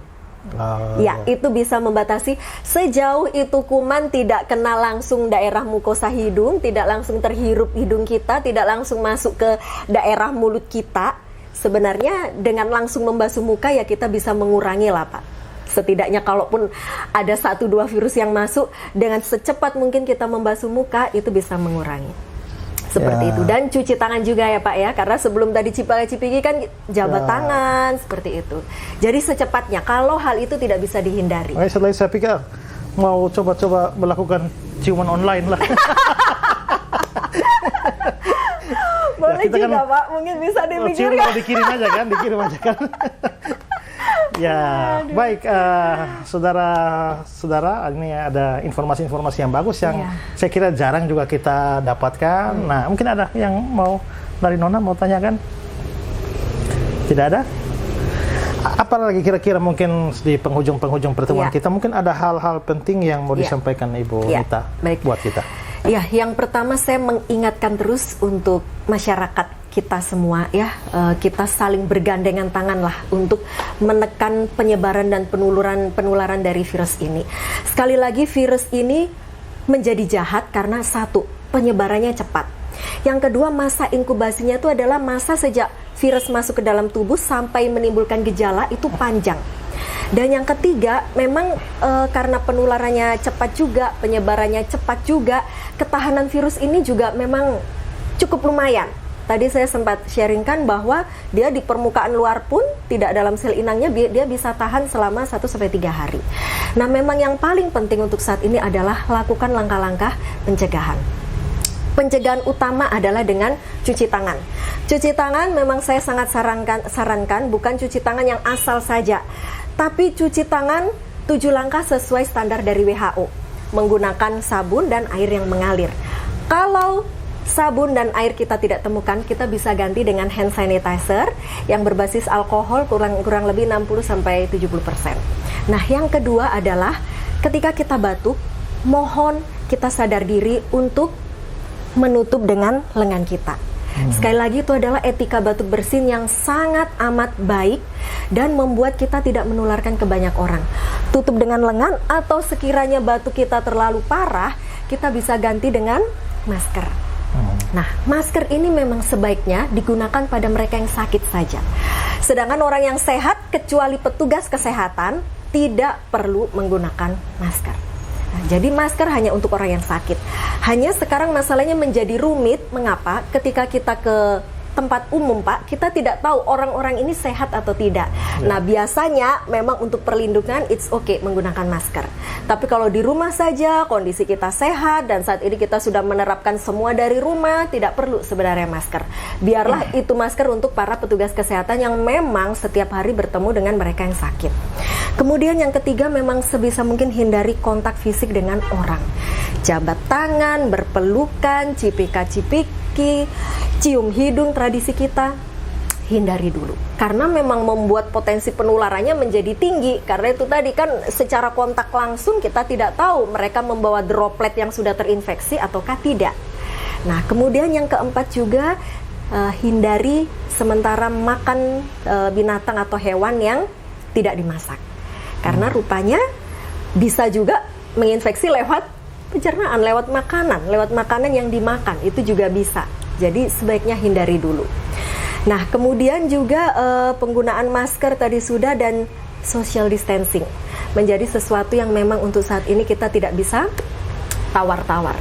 Itu bisa membatasi. Sejauh itu kuman tidak kena langsung daerah mukosa hidung, tidak langsung terhirup hidung kita, tidak langsung masuk ke daerah mulut kita. Sebenarnya dengan langsung membasuh muka ya kita bisa mengurangi lah, Pak. Setidaknya kalaupun ada 1-2 virus yang masuk, dengan secepat mungkin kita membasuh muka itu bisa mengurangi. Seperti itu. Dan cuci tangan juga ya Pak ya, karena sebelum tadi cipika-cipiki kan jabat tangan, seperti itu. Jadi secepatnya, kalau hal itu tidak bisa dihindari. Setelah saya pikir mau coba-coba melakukan ciuman online lah. Boleh juga kan, Pak, mungkin bisa dipikirkan. Cium dikirim aja kan. Baik, saudara-saudara, ini ada informasi-informasi yang bagus yang saya kira jarang juga kita dapatkan. Nah, mungkin ada yang mau dari Nona mau tanyakan? Tidak ada? Apa lagi kira-kira mungkin di penghujung pertemuan kita mungkin ada hal-hal penting yang mau disampaikan Ibu Nita buat kita? Ya, yang pertama saya mengingatkan terus untuk masyarakat kita semua ya, kita saling bergandengan tangan lah untuk menekan penyebaran dan penularan dari virus ini. Sekali lagi, virus ini menjadi jahat karena satu, penyebarannya cepat. Yang kedua, masa inkubasinya itu adalah masa sejak virus masuk ke dalam tubuh sampai menimbulkan gejala itu panjang. Dan yang ketiga, memang karena penularannya cepat juga, penyebarannya cepat juga, ketahanan virus ini juga memang cukup lumayan. Tadi saya sempat sharingkan bahwa dia di permukaan luar pun tidak dalam sel inangnya, dia bisa tahan selama 1-3 hari. Nah, memang yang paling penting untuk saat ini adalah lakukan langkah-langkah pencegahan. Pencegahan utama adalah dengan cuci tangan. Cuci tangan memang saya sangat sarankan bukan cuci tangan yang asal saja, tapi cuci tangan 7 langkah sesuai standar dari WHO, menggunakan sabun dan air yang mengalir. Kalau sabun dan air kita tidak temukan, kita bisa ganti dengan hand sanitizer yang berbasis alkohol kurang lebih 60-70%. Nah, yang kedua adalah ketika kita batuk, mohon kita sadar diri untuk menutup dengan lengan kita. Sekali lagi, itu adalah etika batuk bersin yang sangat amat baik dan membuat kita tidak menularkan ke banyak orang. Tutup dengan lengan, atau sekiranya batuk kita terlalu parah, kita bisa ganti dengan masker. Nah, masker ini memang sebaiknya digunakan pada mereka yang sakit saja. Sedangkan orang yang sehat, kecuali petugas kesehatan, tidak perlu menggunakan masker. Nah, jadi masker hanya untuk orang yang sakit. Hanya sekarang masalahnya menjadi rumit. Mengapa? Ketika kita ke tempat umum, Pak, kita tidak tahu orang-orang ini sehat atau tidak. Nah, biasanya memang untuk perlindungan it's okay menggunakan masker. Tapi kalau di rumah saja kondisi kita sehat dan saat ini kita sudah menerapkan semua dari rumah, tidak perlu sebenarnya masker. Biarlah itu masker untuk para petugas kesehatan yang memang setiap hari bertemu dengan mereka yang sakit. Kemudian yang ketiga, memang sebisa mungkin hindari kontak fisik dengan orang. Jabat tangan, berpelukan, cipika-cipiki, cium hidung tradisi kita, hindari dulu. Karena memang membuat potensi penularannya menjadi tinggi. Karena itu tadi kan secara kontak langsung kita tidak tahu mereka membawa droplet yang sudah terinfeksi ataukah tidak. Nah, kemudian yang keempat juga, hindari sementara makan binatang atau hewan yang tidak dimasak. Karena rupanya bisa juga menginfeksi lewat pencernaan, lewat makanan yang dimakan, itu juga bisa. Jadi sebaiknya hindari dulu. Nah, kemudian juga penggunaan masker tadi sudah, dan social distancing menjadi sesuatu yang memang untuk saat ini kita tidak bisa tawar-tawar.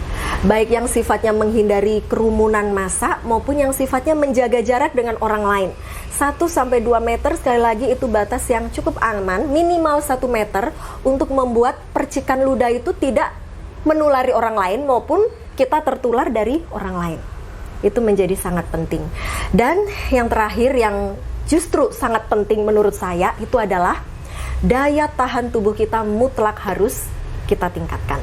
Baik yang sifatnya menghindari kerumunan massa maupun yang sifatnya menjaga jarak dengan orang lain. 1-2 meter, sekali lagi itu batas yang cukup aman, minimal 1 meter untuk membuat percikan ludah itu tidak menulari orang lain maupun kita tertular dari orang lain. Itu menjadi sangat penting. Dan yang terakhir yang justru sangat penting menurut saya itu adalah daya tahan tubuh kita mutlak harus kita tingkatkan.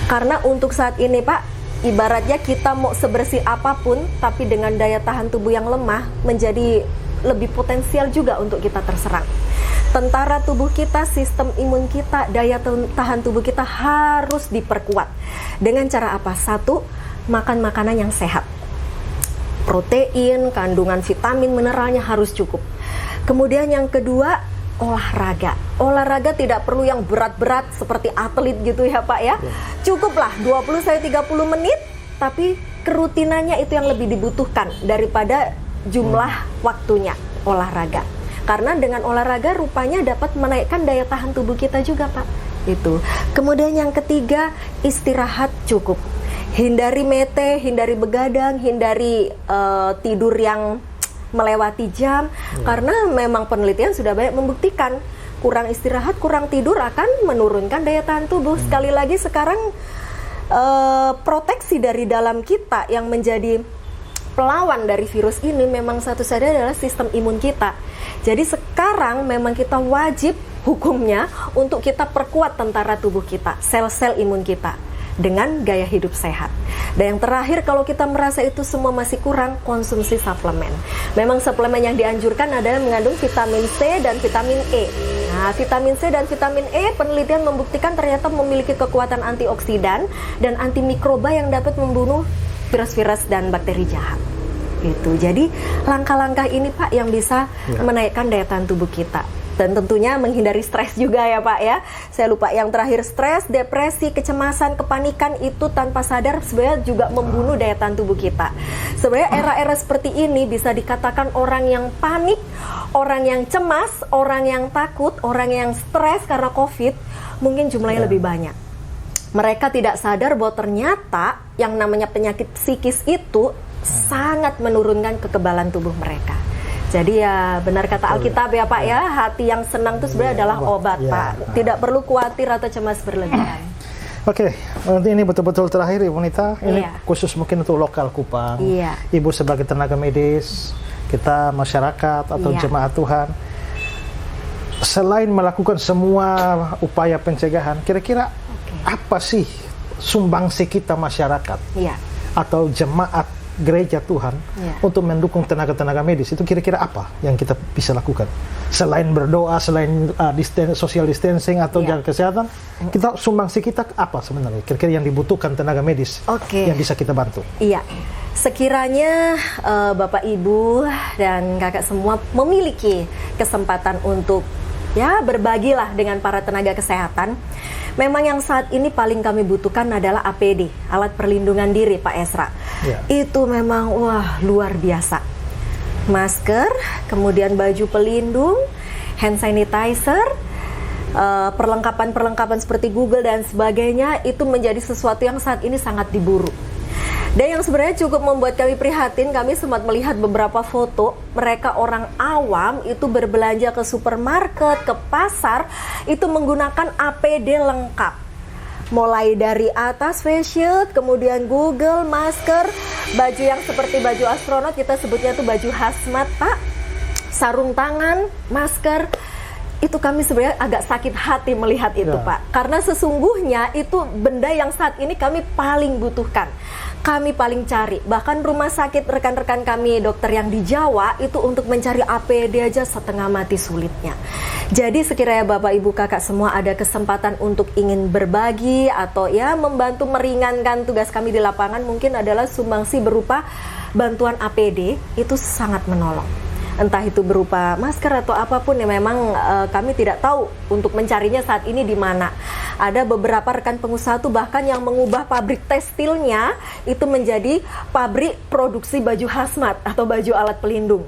Karena untuk saat ini, Pak, ibaratnya kita mau sebersih apapun tapi dengan daya tahan tubuh yang lemah menjadi lebih potensial juga untuk kita terserang. Tentara tubuh kita, sistem imun kita, daya tahan tubuh kita harus diperkuat. Dengan cara apa? 1, makan makanan yang sehat. Protein, kandungan vitamin, mineralnya harus cukup. Kemudian yang kedua, olahraga. Olahraga tidak perlu yang berat-berat seperti atlet gitu ya, Pak ya. Cukuplah 20-30 menit, tapi kerutinannya itu yang lebih dibutuhkan daripada jumlah waktunya olahraga. Karena dengan olahraga rupanya dapat menaikkan daya tahan tubuh kita juga, Pak. Itu. Kemudian yang ketiga, istirahat cukup. Hindari mete, hindari begadang, hindari tidur yang melewati jam. Karena memang penelitian sudah banyak membuktikan kurang istirahat, kurang tidur akan menurunkan daya tahan tubuh. Sekali lagi sekarang proteksi dari dalam kita yang menjadi pelawan dari virus ini memang satu-satunya adalah sistem imun kita. Jadi sekarang memang kita wajib hukumnya untuk kita perkuat tentara tubuh kita, sel-sel imun kita dengan gaya hidup sehat. Dan yang terakhir, kalau kita merasa itu semua masih kurang, konsumsi suplemen. Memang suplemen yang dianjurkan adalah mengandung vitamin C dan vitamin E. Nah, vitamin C dan vitamin E penelitian membuktikan ternyata memiliki kekuatan antioksidan dan antimikroba yang dapat membunuh virus-virus dan bakteri jahat. Itu. Jadi langkah-langkah ini, Pak, yang bisa menaikkan daya tahan tubuh kita. Dan tentunya menghindari stres juga ya, Pak ya. Saya lupa yang terakhir, stres, depresi, kecemasan, kepanikan itu tanpa sadar sebenarnya juga membunuh daya tahan tubuh kita. Sebenarnya era-era seperti ini bisa dikatakan orang yang panik, orang yang cemas, orang yang takut, orang yang stres karena COVID mungkin jumlahnya lebih banyak. Mereka tidak sadar bahwa ternyata yang namanya penyakit psikis itu sangat menurunkan kekebalan tubuh mereka. Jadi ya benar kata Alkitab ya, Pak ya, hati yang senang itu sebenarnya adalah obat, Pak. Tidak perlu khawatir atau cemas berlebihan. Oke, nanti ini betul-betul terakhir Ibu Nita. Ini khusus mungkin untuk lokal Kupang. Ibu sebagai tenaga medis, kita masyarakat atau jemaat Tuhan, selain melakukan semua upaya pencegahan, kira-kira apa sih sumbangsi kita masyarakat atau jemaat gereja Tuhan untuk mendukung tenaga-tenaga medis? Itu kira-kira apa yang kita bisa lakukan selain berdoa, selain social distancing atau jaga kesehatan? Kita sumbangsi kita apa sebenarnya kira-kira yang dibutuhkan tenaga medis yang bisa kita bantu? Sekiranya Bapak Ibu dan Kakak semua memiliki kesempatan untuk ya berbagilah dengan para tenaga kesehatan. Memang yang saat ini paling kami butuhkan adalah APD, alat perlindungan diri, Pak Esra. Ya. Itu memang wah luar biasa. Masker, kemudian baju pelindung, hand sanitizer, perlengkapan-perlengkapan seperti Google dan sebagainya itu menjadi sesuatu yang saat ini sangat diburu. Dan yang sebenarnya cukup membuat kami prihatin, kami sempat melihat beberapa foto mereka orang awam itu berbelanja ke supermarket, ke pasar, itu menggunakan APD lengkap. Mulai dari atas face shield, kemudian Google, masker, baju yang seperti baju astronot, kita sebutnya itu baju hazmat, Pak, sarung tangan, masker. Itu kami sebenarnya agak sakit hati melihat itu, Pak. Karena sesungguhnya itu benda yang saat ini kami paling butuhkan. Kami paling cari. Bahkan rumah sakit rekan-rekan kami dokter yang di Jawa itu untuk mencari APD aja setengah mati sulitnya. Jadi sekiranya Bapak Ibu Kakak semua ada kesempatan untuk ingin berbagi atau ya membantu meringankan tugas kami di lapangan, mungkin adalah sumbangsi berupa bantuan APD, itu sangat menolong. Entah itu berupa masker atau apapun yang memang kami tidak tahu untuk mencarinya saat ini di mana. Ada beberapa rekan pengusaha tuh bahkan yang mengubah pabrik tekstilnya itu menjadi pabrik produksi baju hazmat atau baju alat pelindung.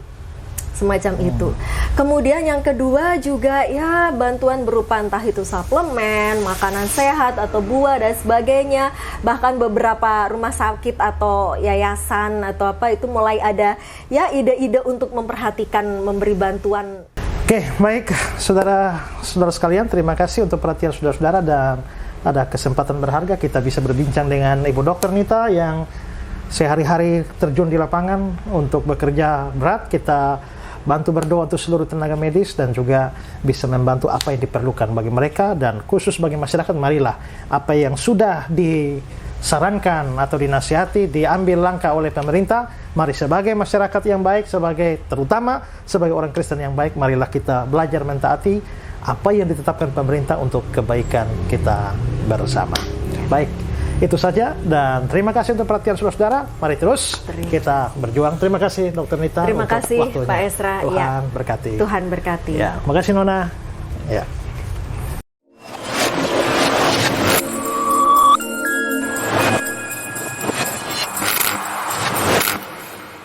Semacam itu. Kemudian yang kedua juga ya bantuan berupa entah itu suplemen, makanan sehat atau buah dan sebagainya. Bahkan beberapa rumah sakit atau yayasan atau apa itu mulai ada ya ide-ide untuk memperhatikan memberi bantuan. Oke, baik saudara-saudara sekalian, terima kasih untuk perhatian saudara-saudara dan ada kesempatan berharga kita bisa berbincang dengan Ibu Dr. Nita yang sehari-hari terjun di lapangan untuk bekerja berat. Kita bantu berdoa untuk seluruh tenaga medis dan juga bisa membantu apa yang diperlukan bagi mereka dan khusus bagi masyarakat. Marilah apa yang sudah disarankan atau dinasihati diambil langkah oleh pemerintah. Mari sebagai masyarakat yang baik, terutama sebagai orang Kristen yang baik, marilah kita belajar mentaati apa yang ditetapkan pemerintah untuk kebaikan kita bersama. Baik, itu saja dan terima kasih untuk perhatian saudara-saudara. Mari terus kita berjuang. Terima kasih Dr. Nita. Terima kasih waktunya. Pak Esra. Tuhan berkati. Tuhan berkati. Ya, makasih Nona. Ya.